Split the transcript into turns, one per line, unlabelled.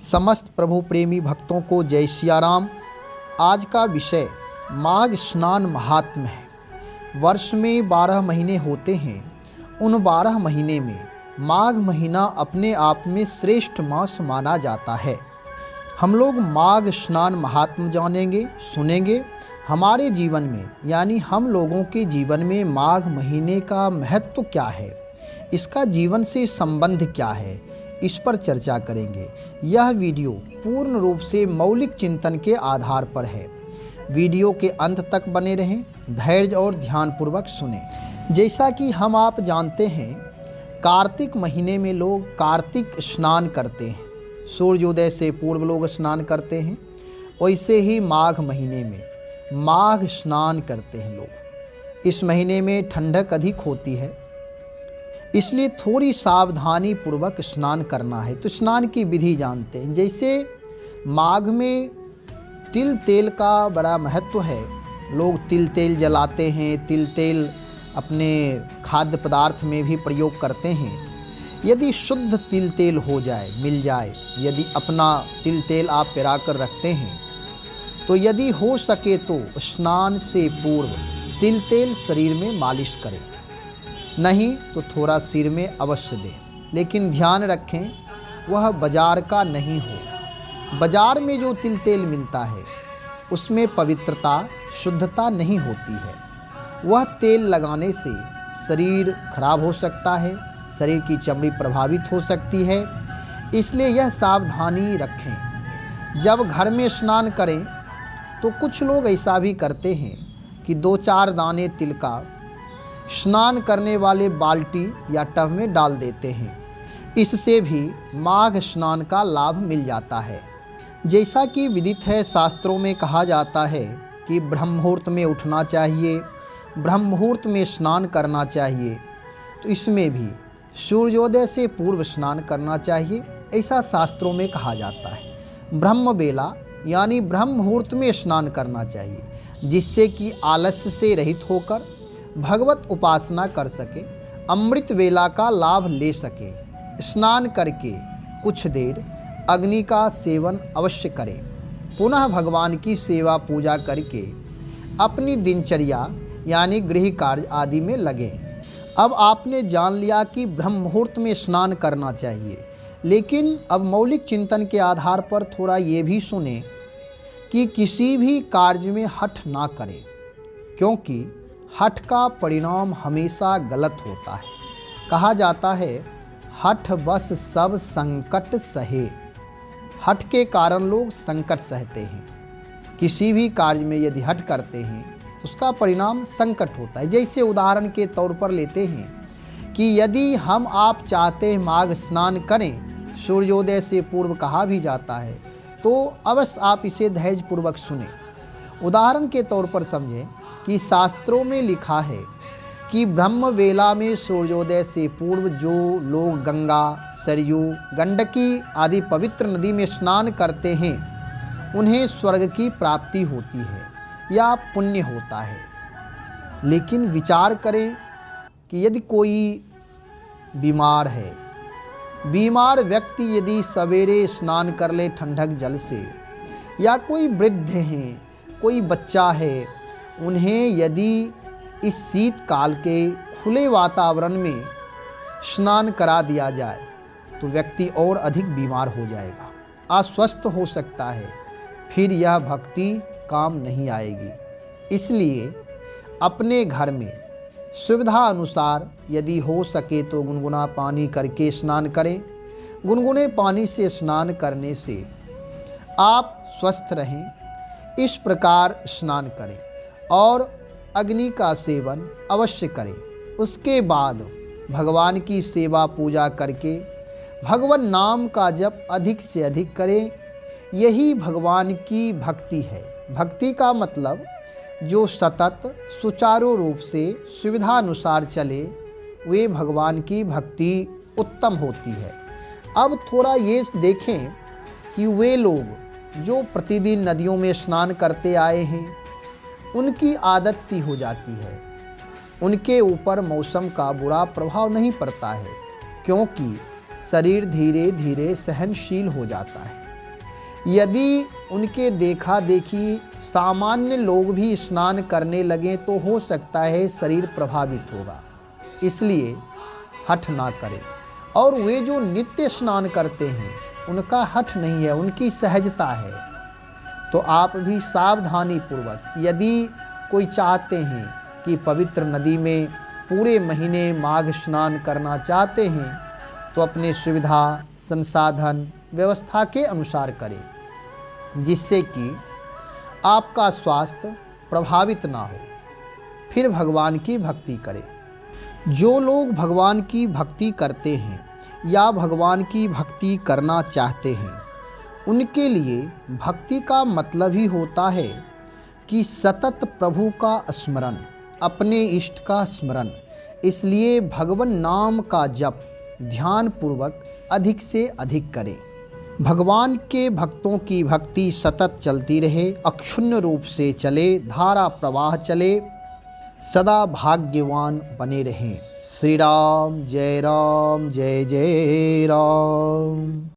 समस्त प्रभु प्रेमी भक्तों को जय सिया राम। आज का विषय माघ स्नान महात्म्य है। वर्ष में 12 महीने होते हैं। उन 12 महीने में माघ महीना अपने आप में श्रेष्ठ मास माना जाता है। हम लोग माघ स्नान महात्म्य जानेंगे, सुनेंगे। हमारे जीवन में यानी हम लोगों के जीवन में माघ महीने का महत्व क्या है, इसका जीवन से संबंध क्या है, इस पर चर्चा करेंगे। यह वीडियो पूर्ण रूप से मौलिक चिंतन के आधार पर है। वीडियो के अंत तक बने रहें, धैर्य और ध्यानपूर्वक सुनें। जैसा कि हम आप जानते हैं, कार्तिक महीने में लोग कार्तिक स्नान करते हैं। सूर्योदय से पूर्व लोग स्नान करते हैं। वैसे ही माघ महीने में माघ स्नान करते हैं लोग। इस महीने में ठंडक अधिक होती है, इसलिए थोड़ी सावधानी पूर्वक स्नान करना है। तो स्नान की विधि जानते हैं। जैसे माघ में तिल तेल का बड़ा महत्व है। लोग तिल तेल जलाते हैं, तिल तेल अपने खाद्य पदार्थ में भी प्रयोग करते हैं। यदि शुद्ध तिल तेल हो जाए, मिल जाए, यदि अपना तिल तेल आप पिरा कर रखते हैं, तो यदि हो सके तो स्नान से पूर्व तिल तेल शरीर में मालिश करें। नहीं तो थोड़ा सिर में अवश्य दें, लेकिन ध्यान रखें वह बाजार का नहीं हो। बाजार में जो तिल तेल मिलता है उसमें पवित्रता, शुद्धता नहीं होती है। वह तेल लगाने से शरीर खराब हो सकता है, शरीर की चमड़ी प्रभावित हो सकती है। इसलिए यह सावधानी रखें। जब घर में स्नान करें तो कुछ लोग ऐसा भी करते हैं कि 2-4 दाने तिल का स्नान करने वाले बाल्टी या टब में डाल देते हैं। इससे भी माघ स्नान का लाभ मिल जाता है। जैसा कि विदित है, शास्त्रों में कहा जाता है कि ब्रह्म मुहूर्त में उठना चाहिए, ब्रह्म मुहूर्त में स्नान करना चाहिए। तो इसमें भी सूर्योदय से पूर्व स्नान करना चाहिए, ऐसा शास्त्रों में कहा जाता है। ब्रह्म बेला यानी ब्रह्म मुहूर्त में स्नान करना चाहिए, जिससे कि आलस्य से रहित होकर भगवत उपासना कर सके, अमृत वेला का लाभ ले सके। स्नान करके कुछ देर अग्नि का सेवन अवश्य करें। पुनः भगवान की सेवा पूजा करके अपनी दिनचर्या यानी गृह कार्य आदि में लगें। अब आपने जान लिया कि ब्रह्म मुहूर्त में स्नान करना चाहिए, लेकिन अब मौलिक चिंतन के आधार पर थोड़ा ये भी सुने कि किसी भी कार्य में हठ ना करें, क्योंकि हठ का परिणाम हमेशा गलत होता है। कहा जाता है, हठ बस सब संकट सहे। हठ के कारण लोग संकट सहते हैं। किसी भी कार्य में यदि हठ करते हैं तो उसका परिणाम संकट होता है। जैसे उदाहरण के तौर पर लेते हैं कि यदि हम आप चाहते हैं माघ स्नान करें, सूर्योदय से पूर्व कहा भी जाता है, तो अवश्य आप इसे धैर्यपूर्वक सुने। उदाहरण के तौर पर समझें कि शास्त्रों में लिखा है कि ब्रह्म वेला में सूर्योदय से पूर्व जो लोग गंगा, सरयू, गंडकी आदि पवित्र नदी में स्नान करते हैं, उन्हें स्वर्ग की प्राप्ति होती है या पुण्य होता है। लेकिन विचार करें कि यदि कोई बीमार है, बीमार व्यक्ति यदि सवेरे स्नान कर ले ठंडक जल से, या कोई वृद्ध हैं, कोई बच्चा है, उन्हें यदि इस शीतकाल के खुले वातावरण में स्नान करा दिया जाए तो व्यक्ति और अधिक बीमार हो जाएगा, अस्वस्थ हो सकता है, फिर यह भक्ति काम नहीं आएगी। इसलिए अपने घर में सुविधा अनुसार यदि हो सके तो गुनगुना पानी करके स्नान करें। गुनगुने पानी से स्नान करने से आप स्वस्थ रहें। इस प्रकार स्नान करें और अग्नि का सेवन अवश्य करें। उसके बाद भगवान की सेवा पूजा करके भगवान नाम का जप अधिक से अधिक करें। यही भगवान की भक्ति है। भक्ति का मतलब जो सतत सुचारू रूप से सुविधानुसार चले, वे भगवान की भक्ति उत्तम होती है। अब थोड़ा ये देखें कि वे लोग जो प्रतिदिन नदियों में स्नान करते आए हैं, उनकी आदत सी हो जाती है। उनके ऊपर मौसम का बुरा प्रभाव नहीं पड़ता है, क्योंकि शरीर धीरे धीरे सहनशील हो जाता है। यदि उनके देखा देखी सामान्य लोग भी स्नान करने लगें तो हो सकता है शरीर प्रभावित होगा, इसलिए हठ ना करें। और वे जो नित्य स्नान करते हैं उनका हठ नहीं है, उनकी सहजता है। तो आप भी सावधानी पूर्वक, यदि कोई चाहते हैं कि पवित्र नदी में पूरे महीने माघ स्नान करना चाहते हैं तो अपने सुविधा संसाधन व्यवस्था के अनुसार करें, जिससे कि आपका स्वास्थ्य प्रभावित ना हो। फिर भगवान की भक्ति करें। जो लोग भगवान की भक्ति करते हैं या भगवान की भक्ति करना चाहते हैं, उनके लिए भक्ति का मतलब ही होता है कि सतत प्रभु का स्मरण, अपने इष्ट का स्मरण। इसलिए भगवान नाम का जप ध्यान पूर्वक अधिक से अधिक करें। भगवान के भक्तों की भक्ति सतत चलती रहे, अक्षुण्ण रूप से चले, धारा प्रवाह चले, सदा भाग्यवान बने रहें। श्री राम जय जय राम।